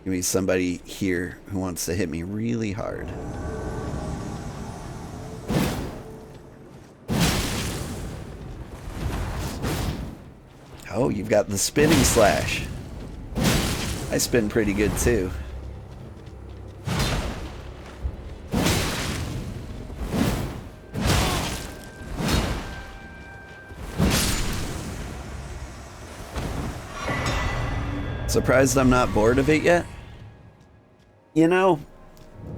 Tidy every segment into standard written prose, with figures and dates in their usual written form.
Give me somebody here who wants to hit me really hard. Oh, you've got the spinning slash. I spin pretty good too. Surprised I'm not bored of it yet? You know,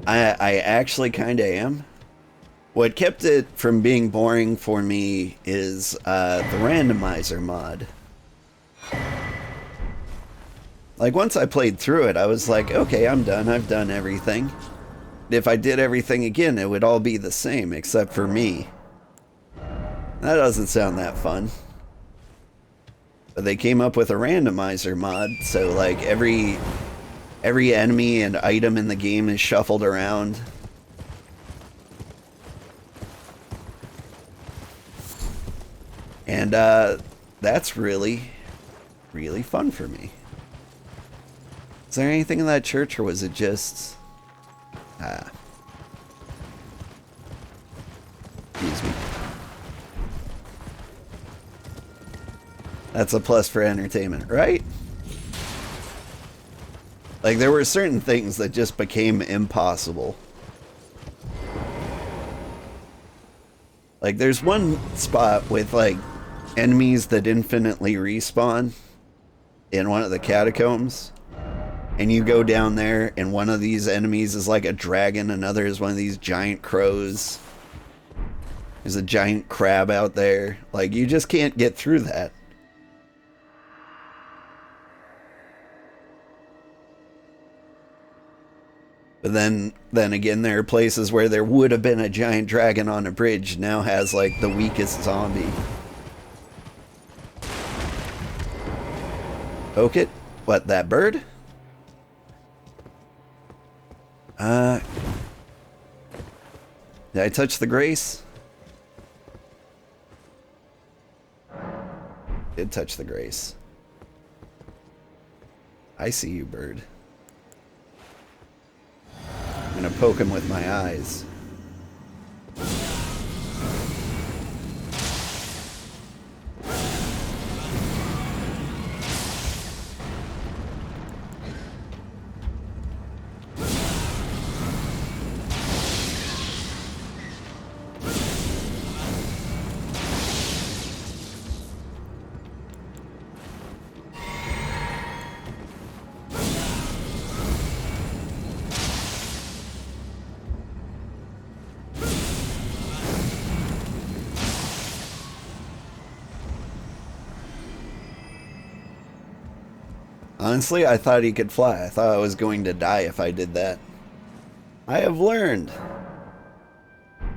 I actually kind of am. What kept it from being boring for me is the randomizer mod. Like, once I played through it, I was like, okay, I'm done. I've done everything. If I did everything again, it would all be the same, except for me. That doesn't sound that fun. But they came up with a randomizer mod, so like every enemy and item in the game is shuffled around. And that's really, really fun for me. Is there anything in that church, or was it just... Excuse me. That's a plus for entertainment, right? Like, there were certain things that just became impossible. Like, there's one spot with, like, enemies that infinitely respawn in one of the catacombs. And you go down there, and one of these enemies is like a dragon, another is one of these giant crows. There's a giant crab out there. Like, you just can't get through that. But then again, there are places where there would have been a giant dragon on a bridge, now has like the weakest zombie. Poke it? What, that bird? Did I touch the grace? Did touch the grace. I see you, bird. I'm gonna poke him with my eyes. Honestly, I thought he could fly. I thought I was going to die if I did that. I have learned. How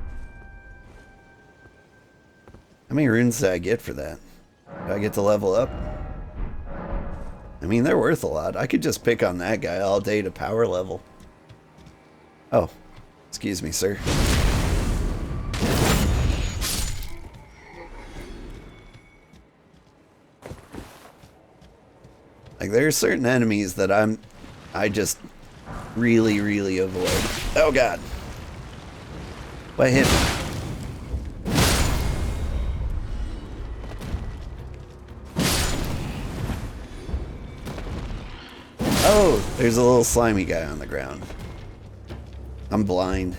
many runes did I get for that? Do I get to level up? I mean, they're worth a lot. I could just pick on that guy all day to power level. Oh, excuse me, sir. Like, there are certain enemies that I just really, really avoid. Oh god. What hit me? Oh, there's a little slimy guy on the ground. I'm blind.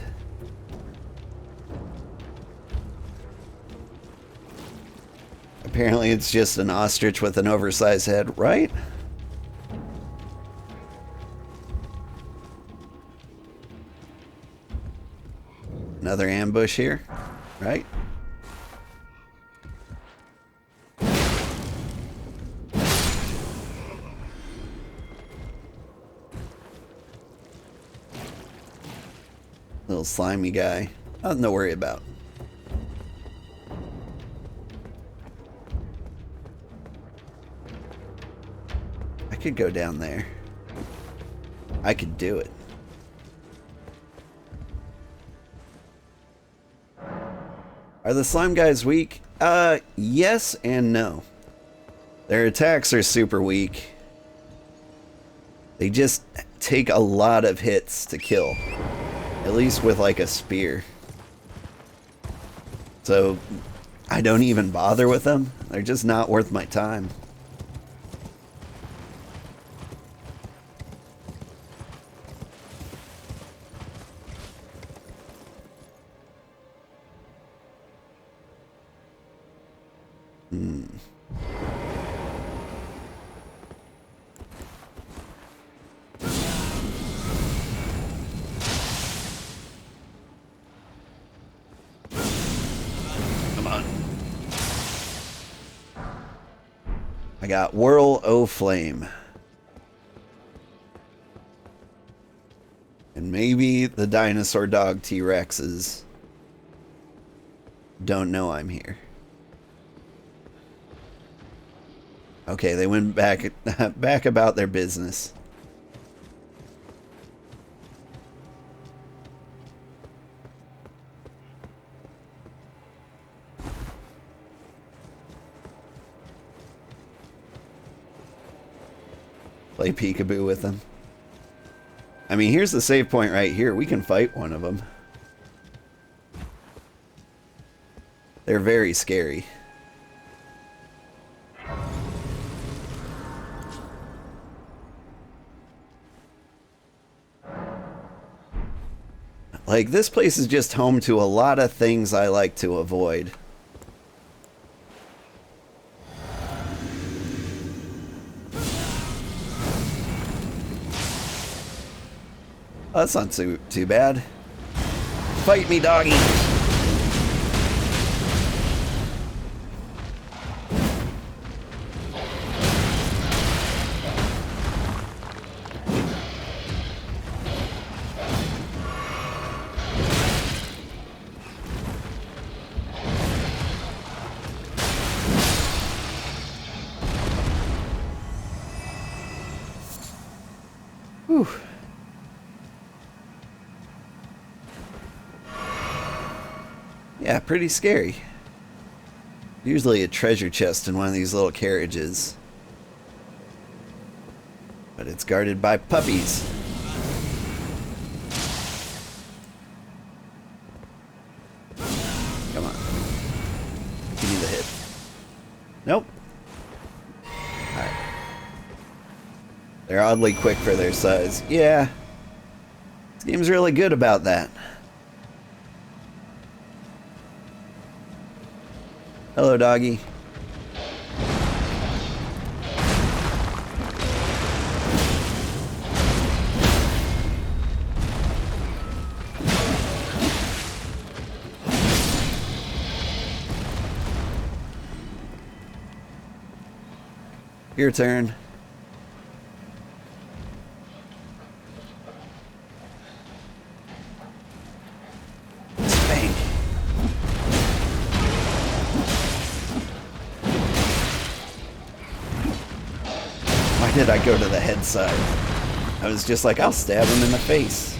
Apparently it's just an ostrich with an oversized head, right? Another ambush here, right? Little slimy guy. Nothing to worry about. I could go down there. I could do it. Are the slime guys weak? Yes and no. Their attacks are super weak. They just take a lot of hits to kill. At least with like a spear. So I don't even bother with them. They're just not worth my time. I got Whirl O Flame. And maybe the dinosaur dog T-Rexes don't know I'm here. Okay, they went back about their business. Play peekaboo with them. I mean, here's the save point right here. We can fight one of them. They're very scary. Like, this place is just home to a lot of things I like to avoid. Oh, that's not too bad. Fight me, doggy. Whew. Yeah, pretty scary. Usually a treasure chest in one of these little carriages. But it's guarded by puppies. Come on. Give me the hit. Nope. Alright. They're oddly quick for their size. Yeah. This game's really good about that. Hello, doggy. Your turn. Spank. Why did I go to the head side? I was just like, I'll stab him in the face.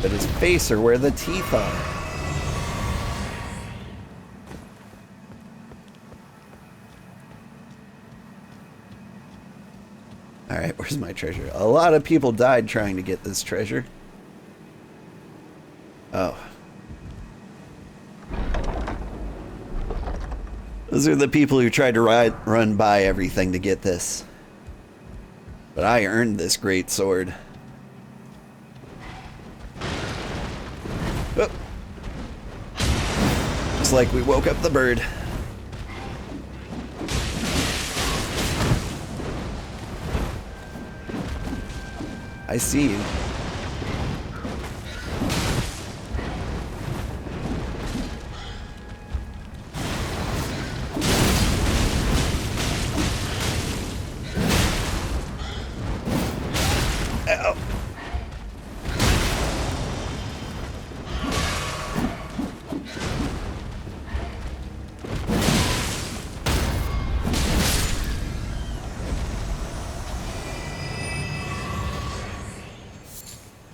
But his face are where the teeth are. Alright, where's my treasure? A lot of people died trying to get this treasure. Oh. Those are the people who tried to run by everything to get this. But I earned this great sword. Oh. Just like we woke up the bird. I see you. Ow.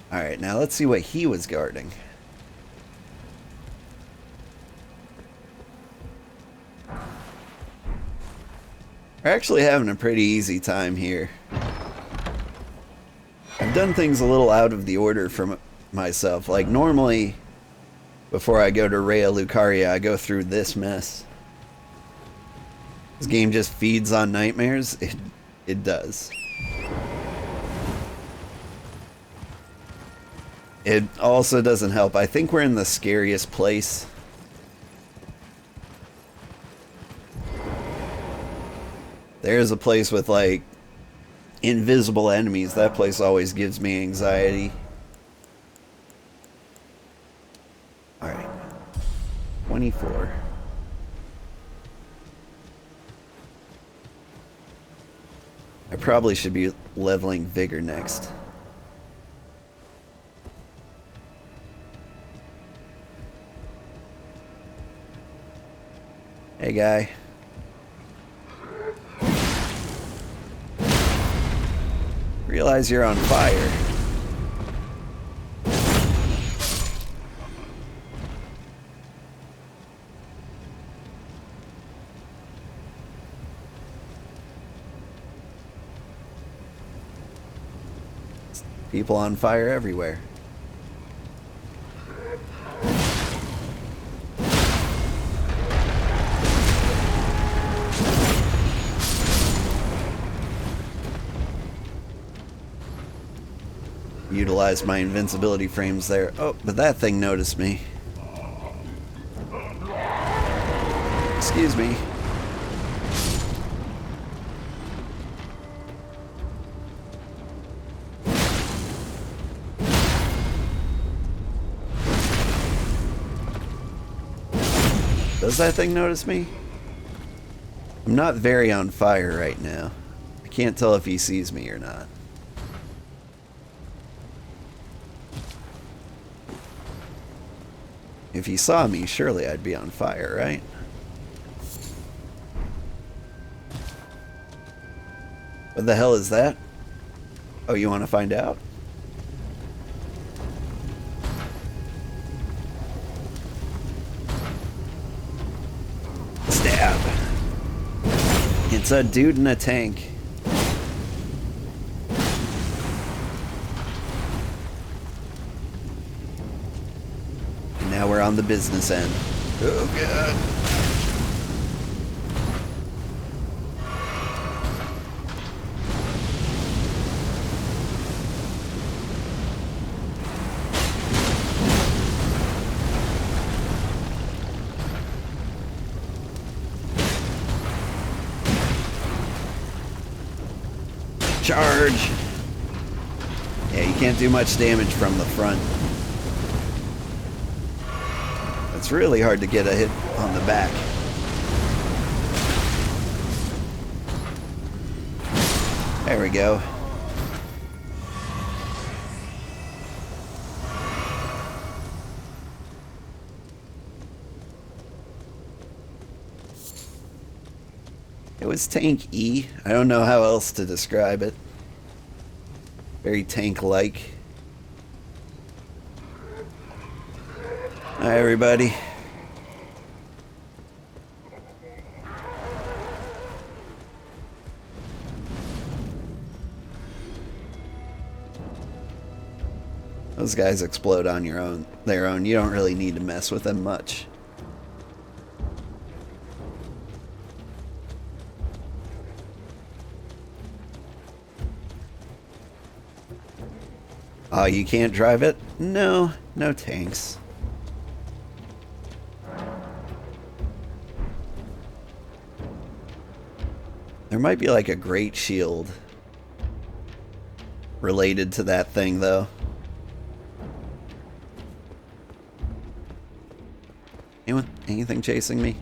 Alright, now let's see what he was guarding. We're actually having a pretty easy time here. I've done things a little out of the order for myself. Like, normally, before I go to Rhea Lucaria, I go through this mess. This game just feeds on nightmares. It does. It also doesn't help. I think we're in the scariest place. There's a place with, like, invisible enemies. That place always gives me anxiety. Alright. 24. I probably should be leveling Vigor next. Hey, guy. Realize you're on fire. People on fire everywhere. Utilize my invincibility frames there. Oh, but that thing noticed me. Excuse me. Does that thing notice me? I'm not very on fire right now. I can't tell if he sees me or not. If he saw me, surely I'd be on fire, right? What the hell is that? Oh, you want to find out? Stab. It's a dude in a tank. Now we're on the business end. Oh, God. Charge! Yeah, you can't do much damage from the front. It's really hard to get a hit on the back. There we go. It was tank E. I don't know how else to describe it. Very tank-like. Hi, everybody. Those guys explode on their own. You don't really need to mess with them much. Oh, you can't drive it? No, no tanks. There might be like a great shield related to that thing, though. Anything chasing me?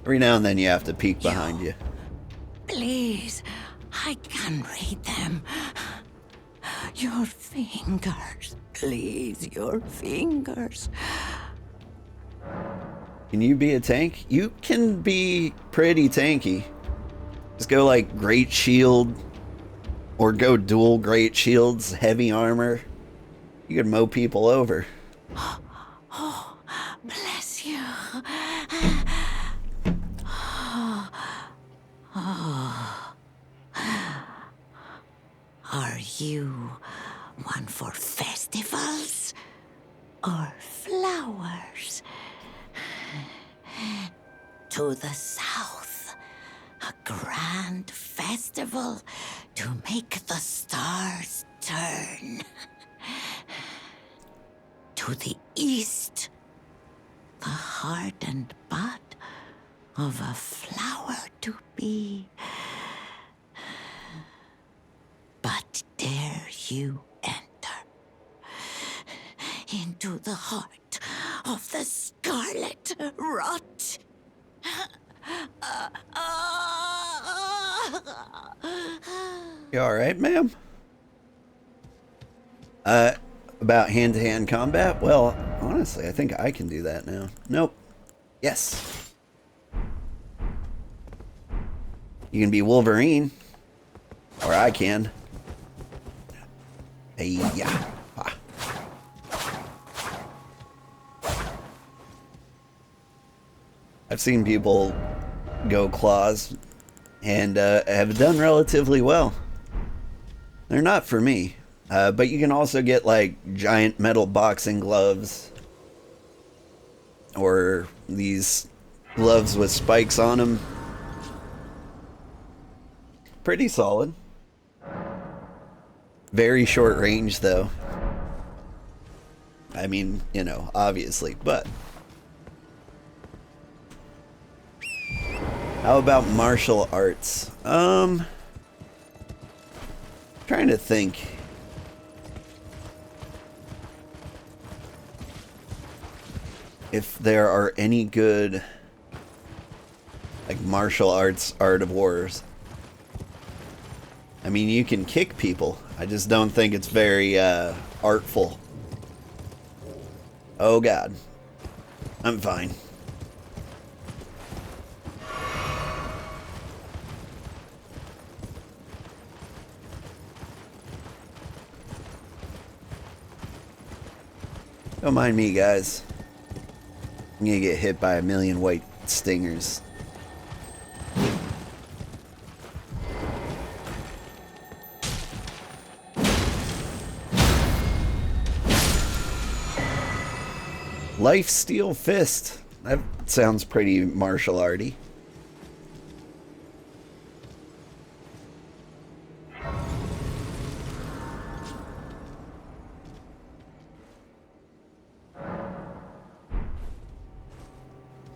Every now and then you have to peek behind you. Please, I can read them. Your fingers, please, your fingers. Can you be a tank? You can be pretty tanky. Just go like great shield, or go dual great shields, heavy armor. You could mow people over. Oh, bless you. Are you one for festivals or flowers? To the south, a grand festival to make the stars turn. To the east, the heart and bud of a flower to be. But dare you enter into the heart of the scarlet rot? You alright, ma'am? About hand-to-hand combat? Well, honestly, I think I can do that now. Nope. Yes. You can be Wolverine. Or I can. Hey, yeah. Ah. I've seen people go claws and have done relatively well. They're not for me. But you can also get like giant metal boxing gloves. Or these gloves with spikes on them. Pretty solid. Very short range though. I mean, you know, obviously, but how about martial arts? Trying to think. If there are any good like martial arts art of wars. I mean, you can kick people. I just don't think it's very artful. Oh god. I'm fine. Don't mind me, guys. I'm gonna get hit by a million white stingers. Lifesteal Fist. That sounds pretty martial arty.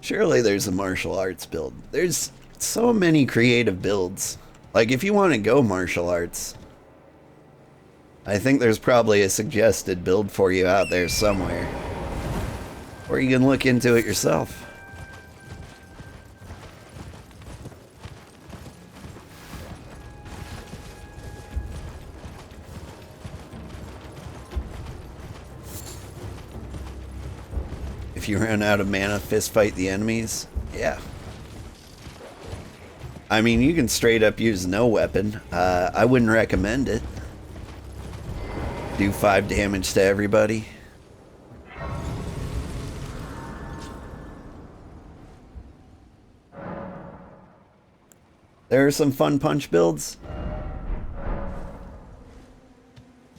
Surely there's a martial arts build. There's so many creative builds. Like if you want to go martial arts, I think there's probably a suggested build for you out there somewhere. Or you can look into it yourself. If you run out of mana, fist fight the enemies. Yeah. I mean, you can straight up use no weapon. I wouldn't recommend it. Do 5 damage to everybody. There are some fun punch builds.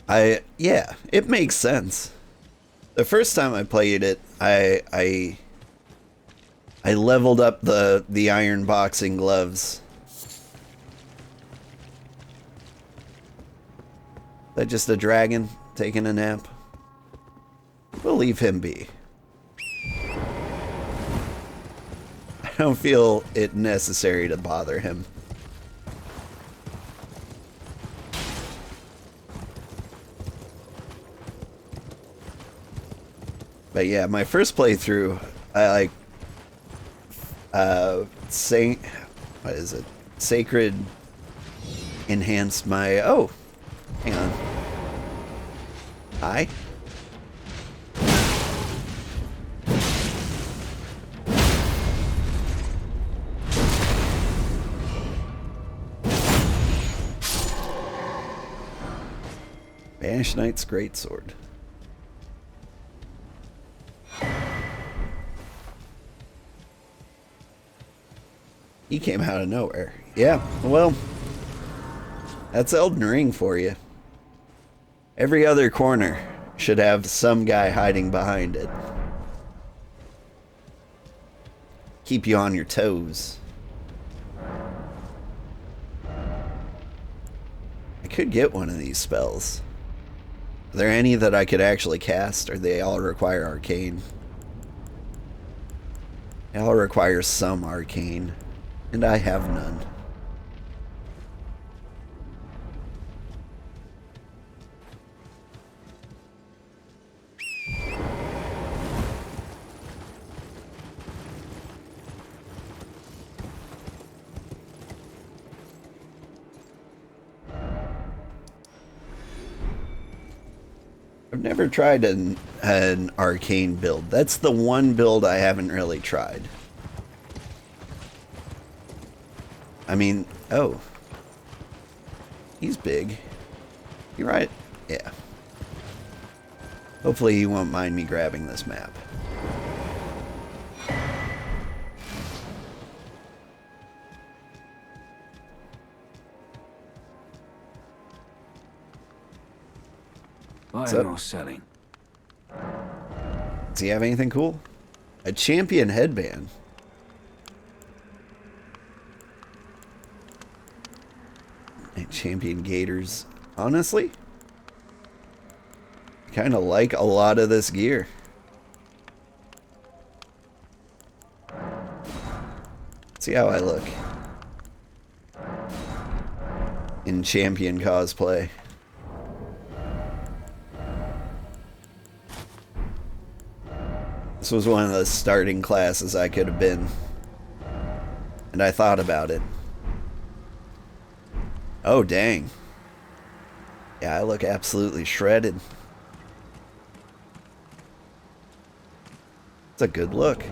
Yeah, it makes sense. The first time I played it, I leveled up the iron boxing gloves. Is that just a dragon taking a nap? We'll leave him be. I don't feel it necessary to bother him. But yeah, my first playthrough, I like, what is it? Sacred enhanced my, oh, hang on. Hi. Banish Knight's Greatsword. He came out of nowhere. Yeah, well, that's Elden Ring for you. Every other corner should have some guy hiding behind it. Keep you on your toes. I could get one of these spells. Are there any that I could actually cast, or they all require arcane? They all require some arcane, and I have none. I've never tried an arcane build. That's the one build I haven't really tried. I mean, oh. He's big. You right? Yeah. Hopefully he won't mind me grabbing this map. Buying or selling? Does he have anything cool? A champion headband. And champion gaiters. Honestly, I kind of like a lot of this gear. See how I look in champion cosplay. This was one of the starting classes I could have been. And I thought about it. Oh, dang. Yeah, I look absolutely shredded. It's a good look.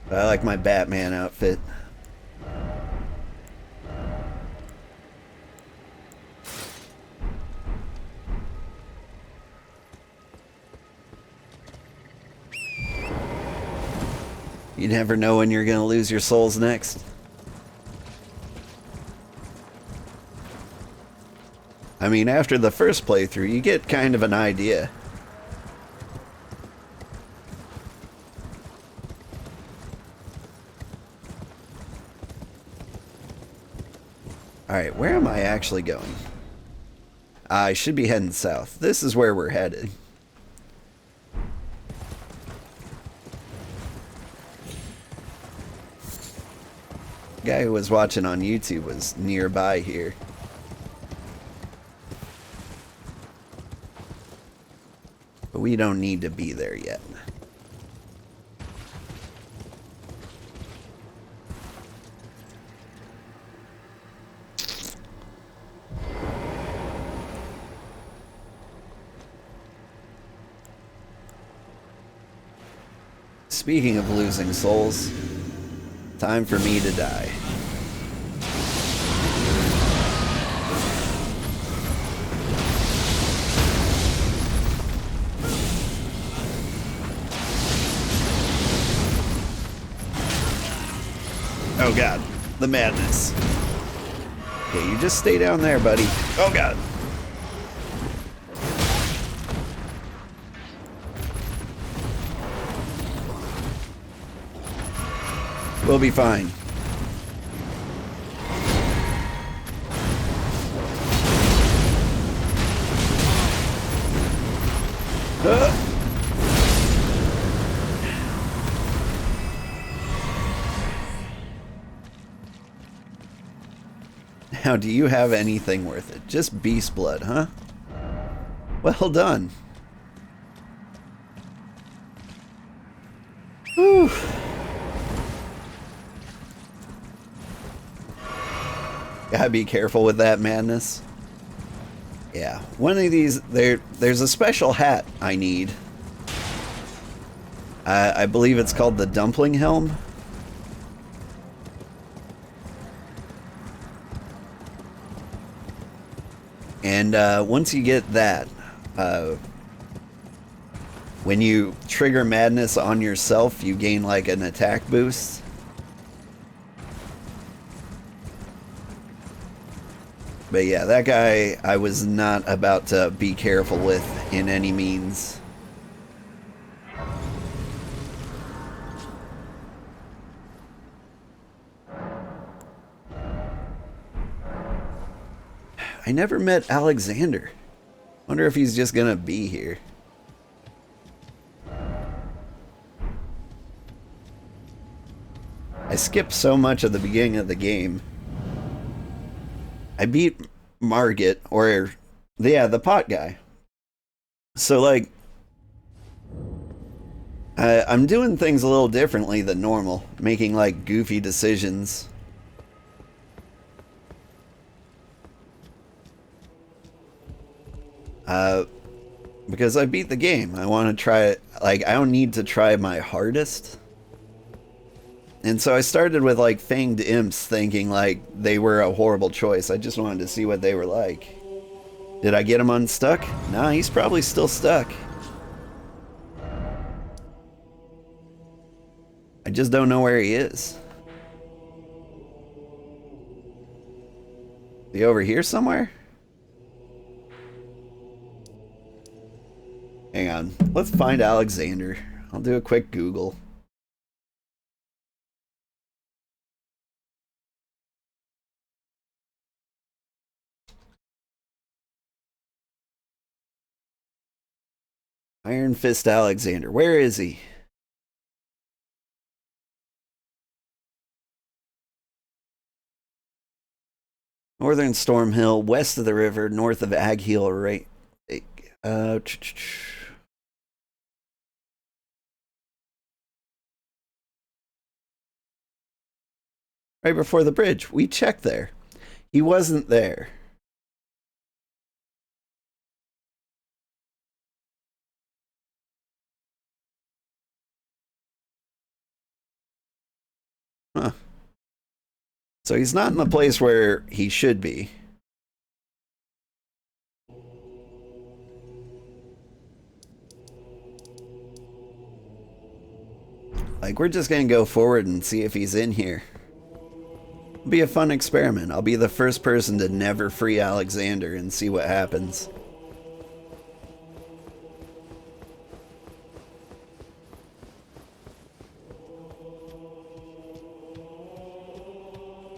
But I like my Batman outfit. You never know when you're going to lose your souls next. I mean, after the first playthrough, you get kind of an idea. Alright, where am I actually going? I should be heading south. This is where we're headed. The guy who was watching on YouTube was nearby here. But we don't need to be there yet. Speaking of losing souls, time for me to die. Oh god, the madness. Okay, you just stay down there, buddy. Oh god. We'll be fine. Now, do you have anything worth it? Just beast blood, huh? Well done. Whew. Gotta be careful with that madness. Yeah, one of these, there's a special hat I need. I believe it's called the Dumpling Helm. And once you get that, when you trigger madness on yourself, you gain like an attack boost. But yeah, that guy I was not about to be careful with in any means. I never met Alexander. Wonder if he's just gonna be here. I skipped so much of the beginning of the game. I beat Margit, or yeah, the pot guy. So like, I'm doing things a little differently than normal, making like goofy decisions. Because I beat the game. I want to try it. Like, I don't need to try my hardest. And so I started with like fanged imps, thinking like they were a horrible choice. I just wanted to see what they were like. Did I get him unstuck? Nah, he's probably still stuck. I just don't know where he is. Is he over here somewhere? Hang on. Let's find Alexander. I'll do a quick Google. Iron Fist Alexander. Where is he? Northern Storm Hill, west of the river, north of Ag Heel, right? Uh, right before the bridge. We checked there. He wasn't there. Huh. So he's not in the place where he should be. Like, we're just gonna go forward and see if he's in here. It'll be a fun experiment. I'll be the first person to never free Alexander and see what happens.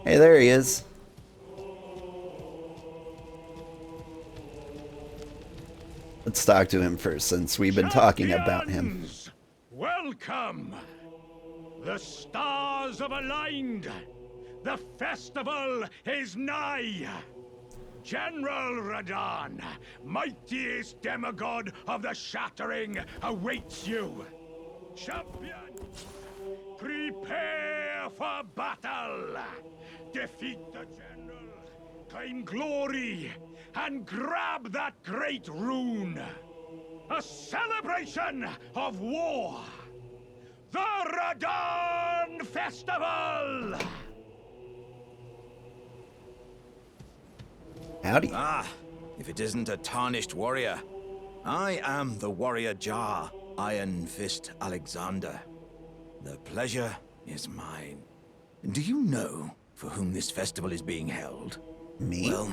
Hey, there he is. Let's talk to him first, since we've been talking about him. Welcome! The stars have aligned! The festival is nigh! General Radahn, mightiest demigod of the Shattering, awaits you! Champions, prepare for battle! Defeat the General, claim glory, and grab that great rune! A celebration of war! The Radahn Festival! Howdy. Ah, if it isn't a tarnished warrior. I am the warrior Jar, Iron Fist Alexander. The pleasure is mine. Do you know for whom this festival is being held? Me? Well,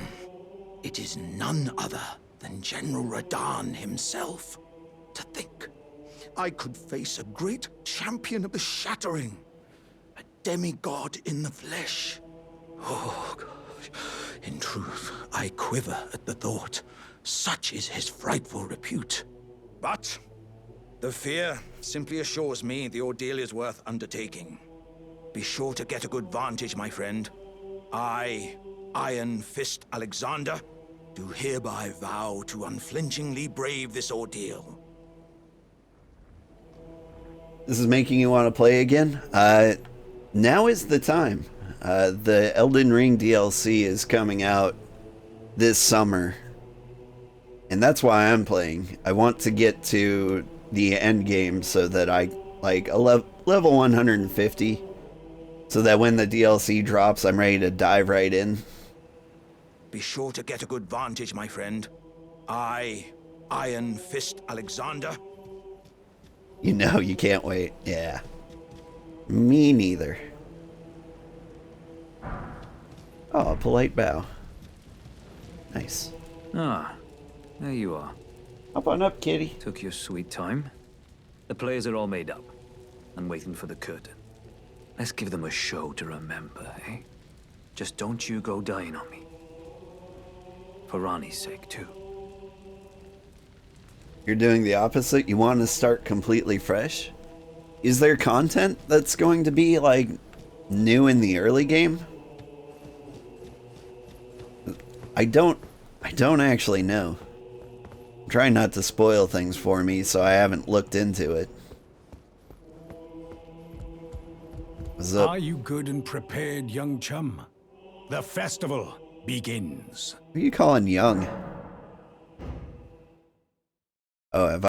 it is none other than General Radahn himself. To think, I could face a great champion of the Shattering, a demigod in the flesh. Oh, gosh. In truth, I quiver at the thought. Such is his frightful repute. But the fear simply assures me the ordeal is worth undertaking. Be sure to get a good vantage, my friend. I, Iron Fist Alexander, do hereby vow to unflinchingly brave this ordeal. This is making you want to play again? Now is the time. The Elden Ring DLC is coming out this summer. And that's why I'm playing. I want to get to the end game so that I, like, level 150. So that when the DLC drops, I'm ready to dive right in. Be sure to get a good vantage, my friend. I, Iron Fist Alexander. You know you can't wait. Yeah. Me neither. Oh, a polite bow. Nice. Ah, there you are. Hop on up, kitty. Took your sweet time. The players are all made up and waiting for the curtain. Let's give them a show to remember, eh? Just don't you go dying on me. For Ronnie's sake, too. You're doing the opposite? You want to start completely fresh? Is there content that's going to be, like, new in the early game? I don't actually know. I'm trying not to spoil things for me, so I haven't looked into it. What's up? Are you good and prepared, young chum? The festival begins. Who are you calling young? Oh, have